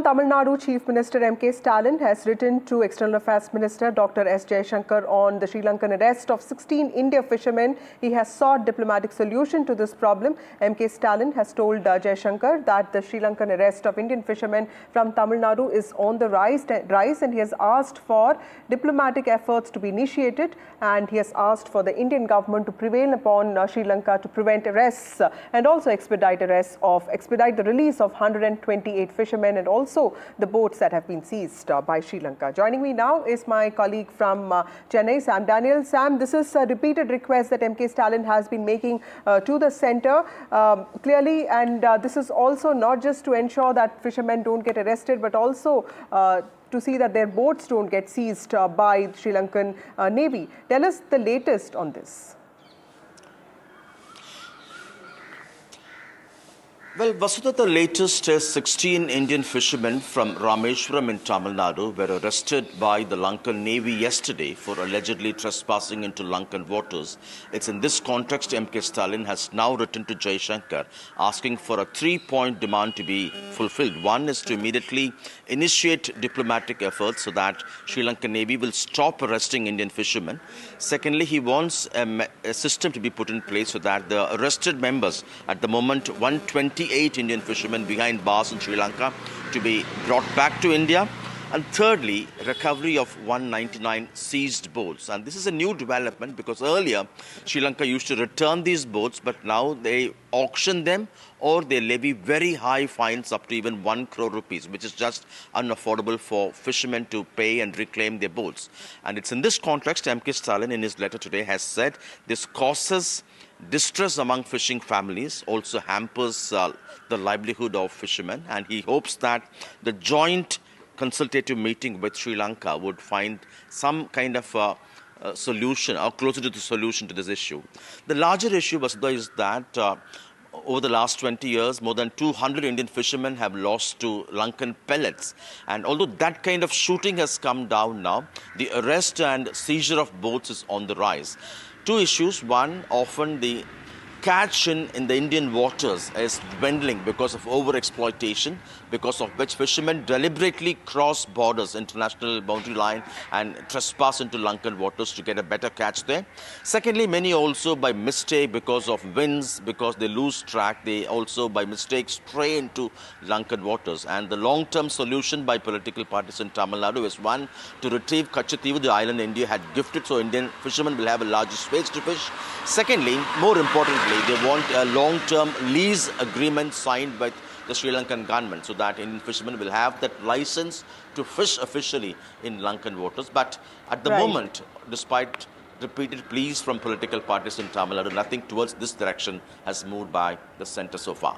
Tamil Nadu Chief Minister M.K. Stalin has written to External Affairs Minister Dr. S Jaishankar on the Sri Lankan arrest of 16 India fishermen. He has sought diplomatic solution to this problem. M.K. Stalin has told Jaishankar that the Sri Lankan arrest of Indian fishermen from Tamil Nadu is on the rise and he has asked for diplomatic efforts to be initiated, and he has asked for the Indian government to prevail upon Sri Lanka to prevent arrests and also expedite the release of 128 fishermen and also the boats that have been seized by Sri Lanka. Joining me now is my colleague from Chennai, Sam Daniel. Sam, this is a repeated request that M.K. Stalin has been making to the centre, clearly, and this is also not just to ensure that fishermen don't get arrested, but also to see that their boats don't get seized by Sri Lankan Navy. Tell us the latest on this. Well, Vasudha, the latest is 16 Indian fishermen from Rameshwaram in Tamil Nadu were arrested by the Lankan Navy yesterday for allegedly trespassing into Lankan waters. It's in this context M.K. Stalin has now written to Jaishankar asking for a 3-point demand to be fulfilled. One is to immediately initiate diplomatic efforts so that Sri Lankan Navy will stop arresting Indian fishermen. Secondly, he wants a system to be put in place so that the arrested members, at the moment 128 Indian fishermen behind bars in Sri Lanka, to be brought back to India. And thirdly, recovery of 199 seized boats. And this is a new development because earlier Sri Lanka used to return these boats, but now they auction them or they levy very high fines up to even 1 crore rupees, which is just unaffordable for fishermen to pay and reclaim their boats. And it's in this context M.K. Stalin in his letter today has said this causes distress among fishing families, also hampers the livelihood of fishermen, and he hopes that the joint consultative meeting with Sri Lanka would find some kind of solution or closer to the solution to this issue. The larger issue, Vasudha, is that over the last 20 years, more than 200 Indian fishermen have lost to Lankan pellets. And although that kind of shooting has come down now, the arrest and seizure of boats is on the rise. Two issues. One, often the catch in the Indian waters is dwindling because of overexploitation, because of which fishermen deliberately cross borders, international boundary line, and trespass into Lankan waters to get a better catch there. Secondly, many also by mistake, because of winds, because they lose track, they also by mistake stray into Lankan waters. And the long-term solution by political parties in Tamil Nadu is one, to retrieve Kachativu, the island India had gifted, so Indian fishermen will have a larger space to fish. Secondly, more importantly, they want a long-term lease agreement signed by the Sri Lankan government so that Indian fishermen will have that license to fish officially in Lankan waters. But at the moment, despite repeated pleas from political parties in Tamil Nadu, nothing towards this direction has moved by the centre so far.